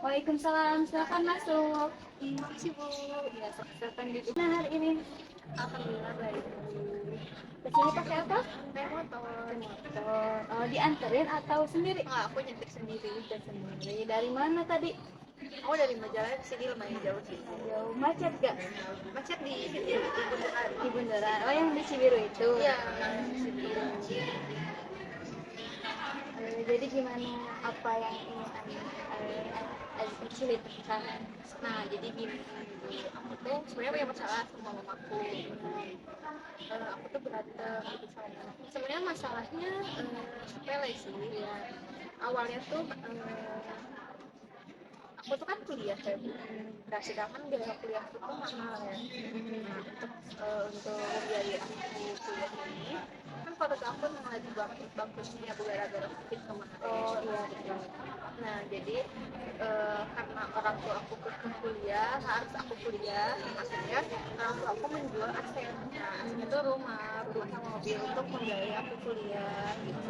Waalaikumsalam, silakan masuk. Makasih Bu. Ya, silakan duduk. Nah, hari ini Alhamdulillah baik. kesini pakai apa? Naik motor. Motor. Oh, dianterin atau sendiri? Enggak, aku nyetir sendiri. Sendiri. Dari mana tadi? Aku dari Majalah di sini lumayan jauh sih. Jauh. Macet gak? Macet di situ di Bundaran. Di bundaran. Oh, yang di Cibiru itu. Iya, di situ. Jadi gimana? Apa yang ingin ceritakan? Nah, jadi gini. Aku tuh sebenarnya punya masalah sama mamaku. Aku tuh berantem gitu sama mamaku. Sebenarnya masalahnya sepele sih ya. Awalnya tuh aku tuh kan kuliah ya Bu. Nah sedangkan biaya kuliah aku tuh mahal ya. Nah untuk biaya aku kuliah ini kan pada aku yang lagi bangkrutnya Bu gara-gara covid kemarin. Oh iya betul. Nah jadi karena orang tua aku kuliah harus aku kuliah, akhirnya orang tua aku menjual aset. Nah aset itu rumah sama mobil untuk membiayai aku kuliah gitu.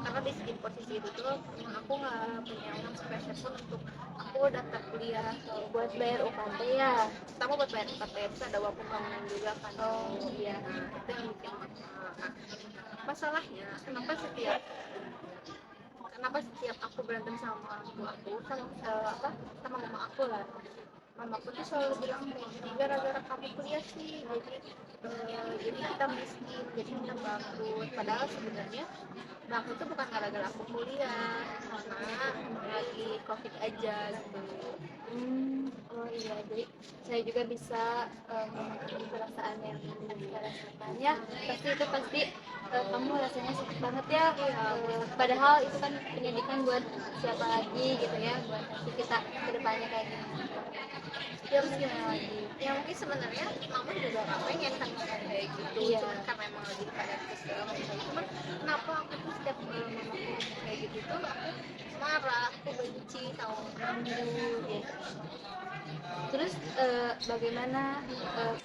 Karena di posisi itu tuh emang aku nggak punya uang sepeser pun untuk aku daftar kuliah. Buat bayar UKT ya. Pertama buat bayar UKT, terus ada uang pembangunan juga kan. Oh iya. Nah itu yang bikin masalahnya kenapa setiap aku berantem sama orang tua aku sama mama aku lah, mamaku tuh selalu bilang jadi gara-gara kamu kuliah sih jadi kita miskin, jadi kita bangkrut. Padahal sebenarnya bangkrut itu bukan gara-gara aku kuliah, karena lagi covid aja gitu. Oh iya, jadi saya juga bisa memahami perasaan yang Anda rasakan ya. Pasti kamu rasanya sakit banget ya. Padahal itu kan pendidikan buat siapa lagi gitu ya, buat nanti kita kedepannya kayak gimana. Ya Terus gimana lagi? ya mungkin sebenarnya mama juga gak pengen kan kayak gitu, Iya. cuman karena emang lagi keadaan kesel cuman kenapa aku tuh setiap mamaku kayak gitu tuh aku marah, aku benci sama kamu gitu. Terus bagaimana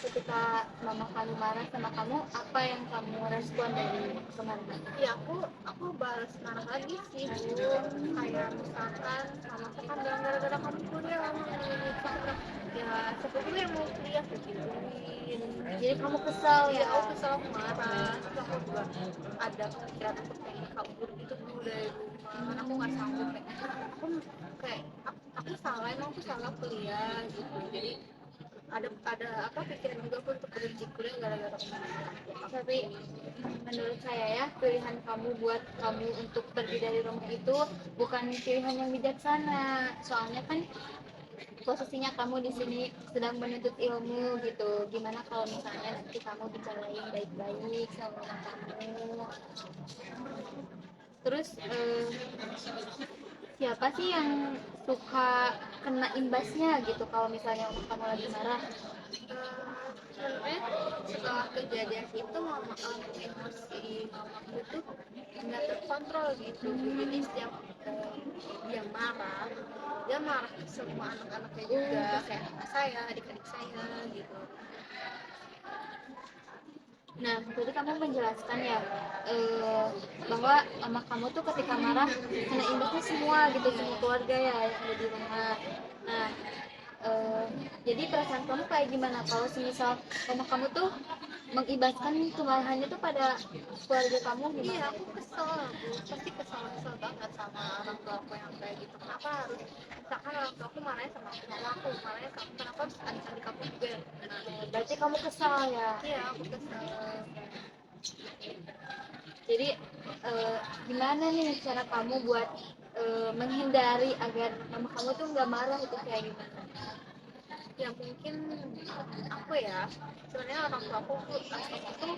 ketika mama kamu marah sama kamu, apa yang kamu respon dari kemarin? Ya aku balas marah lagi sih Bu, kayak misalkan mama aku kan bilang gara-gara kamu kuliah lama ya sebetulnya yang mau kuliah begituin. Jadi kamu kesal Ya ya? aku kesel, aku marah, terus aku juga ada pikiran untuk pengen kabur gitu Bu dari rumah, karena aku nggak sanggup aku salah, emang aku salah kuliah gitu. Jadi ada apa pikiran juga aku untuk berhenti kuliah gara-gara Tapi menurut saya ya, pilihan kamu buat kamu untuk pergi dari rumah itu bukan pilihan yang bijaksana. Soalnya kan posisinya kamu di sini sedang menuntut ilmu gitu. Gimana kalau misalnya nanti kamu bicarain baik-baik sama mama kamu? Terus siapa sih yang suka kena imbasnya gitu kalau misalnya kamu lagi marah? sebenarnya setelah kejadian itu emosi mamaku itu nggak terkontrol gitu. Jadi setiap dia marah ke semua anak-anaknya juga, kayak saya, adik-adik saya gitu. Nah, tadi kamu menjelaskan ya bahwa mama kamu tuh ketika marah kena imbasnya semua gitu, semua keluarga ya yang ada di rumah. Nah, jadi perasaan kamu kayak gimana kalau semisal mama kamu tuh mengibaskan kemarahannya tuh pada keluarga kamu Iya, gimana? aku kesel Bu, pasti kesel banget sama orang tua aku yang kayak gitu. Kenapa harus, misalkan orang tua aku marahnya sama mama aku, marahnya sama kenapa harus adik-adik aku juga yang kena. Berarti kamu kesal ya. Iya, aku kesel. Jadi gimana nih cara kamu buat menghindari agar mama kamu tuh nggak marah itu kayak gimana? Ya mungkin aku ya, sebenarnya orang tua aku tuh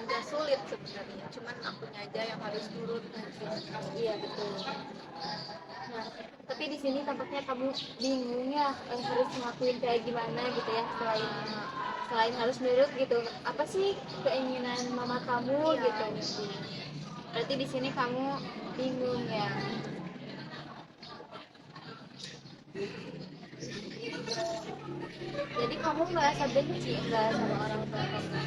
nggak sulit sebenarnya, cuman akunya aja yang harus nurut mungkin. Iya betul. Nah, tapi di sini tampaknya kamu bingung ya harus ngelakuin kayak gimana gitu ya selain harus nurut gitu. Apa sih keinginan mama kamu Iya. gitu? Berarti di sini kamu bingung ya. Jadi kamu merasa benci nggak sama orang tua kamu?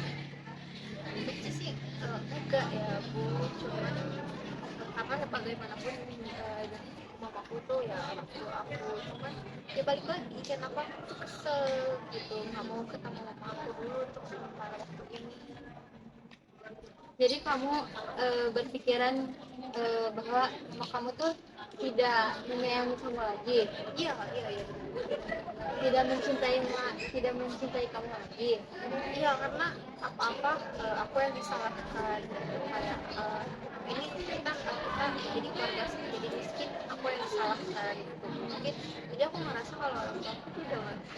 Benci sih enggak ya Bu, cuman karena bagaimanapun mamaku tuh ya orang tua aku, cuman ya balik lagi kenapa aku tuh kesel gitu, nggak mau ketemu mama aku dulu untuk sementara waktu ini. Jadi kamu berpikiran bahwa mama kamu tuh tidak menyayangi kamu lagi, Iya iya iya. tidak mencintai kamu lagi. Iya karena apa-apa aku yang disalahkan gitu. Kayak ini kita jadi keluarga jadi miskin, aku yang disalahkan gitu mungkin. Jadi aku ngerasa kalau orang tua aku tuh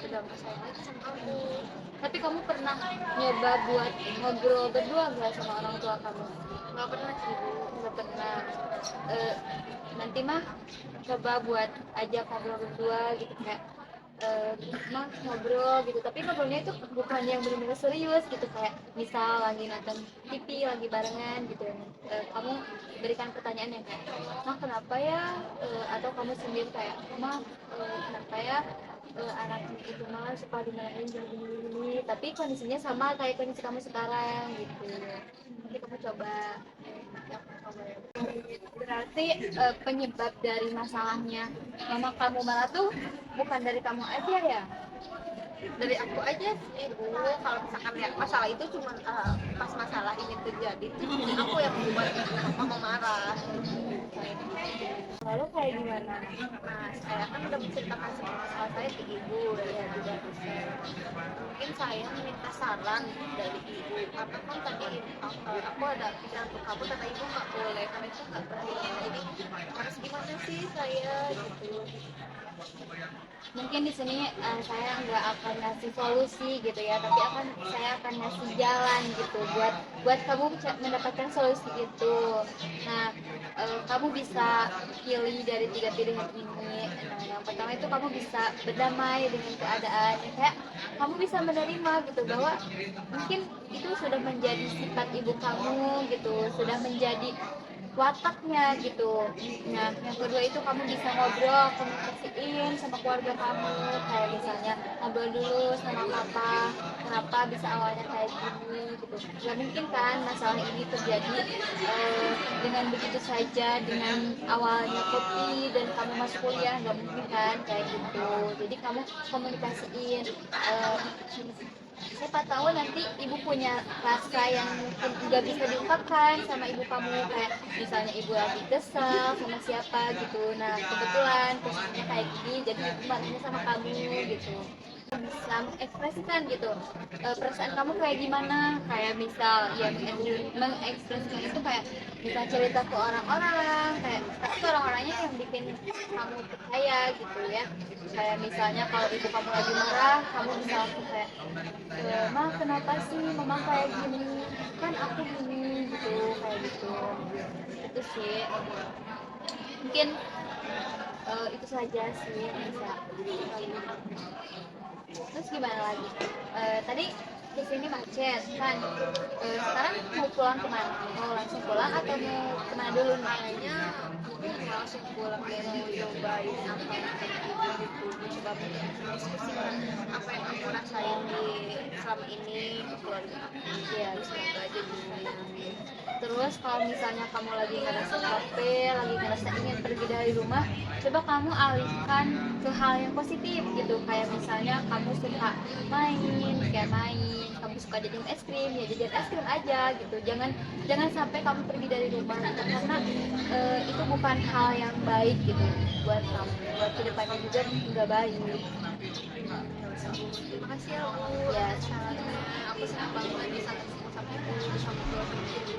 udah nggak sayang lagi sama aku. Tapi kamu pernah nyoba buat ngobrol berdua nggak sama orang tua kamu? Nggak pernah sih Bu. Nggak pernah. Eh, Nanti mah coba buat ajak ngobrol berdua gitu, kayak mah ngobrol gitu, tapi ngobrolnya itu bukan yang benar-benar serius gitu, kayak misal lagi nonton TV lagi barengan gitu. Kamu berikan pertanyaan yang kayak, mah kenapa ya. Atau kamu sendiri kayak, mah kenapa ya anak itu mah suka dimarahin gini, tapi kondisinya sama kayak kondisi kamu sekarang gitu. Nanti kamu coba. Ya aku coba ya. Berarti penyebab dari masalahnya mama kamu malah tuh bukan dari kamu aja ya? Dari aku aja sih Bu. Kalau misalkan ya masalah itu cuma pas masalah ini terjadi tuh aku yang membuat mama marah. Lalu kayak gimana? Nah, saya kan udah menceritakan semua masalah saya ke ibu ya juga mungkin saya minta saran dari ibu karena kan tadi aku ada pikiran untuk kabur, kata ibu nggak boleh karena itu nggak penting. Jadi harus gimana sih saya gitu. Mungkin di sini saya nggak akan ngasih solusi gitu ya, tapi saya akan ngasih jalan gitu buat kamu mendapatkan solusi itu. Nah, kamu bisa pilih dari 3 pilihan ini. Nah, yang pertama itu kamu bisa berdamai dengan keadaan, ya, kayak kamu bisa menerima gitu bahwa mungkin itu sudah menjadi sifat ibu kamu gitu, sudah menjadi wataknya gitu. Nah, yang kedua itu kamu bisa ngobrol, komunikasiin sama keluarga kamu, kayak misalnya ngobrol dulu sama papa, kenapa bisa awalnya kayak gini gitu. Gak mungkin kan masalah ini terjadi dengan begitu saja, dengan awalnya kopi dan kamu masuk kuliah, gak mungkin kan kayak gitu. Jadi kamu komunikasiin, siapa tahu nanti ibu punya rasa yang mungkin nggak bisa diungkapkan sama ibu kamu, kayak misalnya ibu lagi kesel sama siapa gitu. Nah, kebetulan posisinya kayak gini, jadi ibu marahnya sama kamu gitu. Bisa mengekspresikan gitu perasaan kamu kayak gimana, kayak misal ya mengekspresikan itu kayak bisa cerita ke orang-orang, kayak itu orang-orangnya yang bikin kamu percaya gitu ya. Kayak misalnya kalau ibu kamu lagi marah, kamu bisa langsung kayak, ma kenapa sih mama kayak gini, kan aku gini gitu, kayak gitu. Itu sih mungkin itu saja sih yang bisa. Terus gimana lagi? Tadi di sini macet kan. Sekarang mau pulang kemana? Mau langsung pulang atau mau kemana dulu nih? Kayaknya mungkin langsung pulang deh, mau cobain apa yang tadi ibu gitu, coba mendiskusikan apa yang aku rasain di selama ini ke keluarga aku. Ya, Semoga aja dulu. terus kalau misalnya kamu lagi ngerasa capek, lagi ngerasa ingin pergi dari rumah, coba kamu alihkan ke hal yang positif gitu. Kayak misalnya kamu suka main, kamu suka jajan es krim, ya jajan es krim aja gitu. Jangan sampai kamu pergi dari rumah gitu, karena itu bukan hal yang baik gitu buat kamu. Buat kedepannya juga nggak baik. Terima kasih ya Bu Ya, atas sarannya. Aku senang banget bisa ketemu sama ibu, bisa ngobrol sama ibu.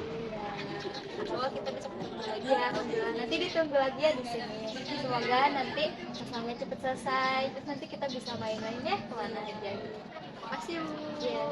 Semoga kita bisa ketemu lagi. ya, alhamdulillah. Nanti ditunggu lagi ya di sini. Semoga nanti masalahnya cepat selesai. Terus nanti kita bisa main-main ya kemana aja. Terima kasih Bu. Ya.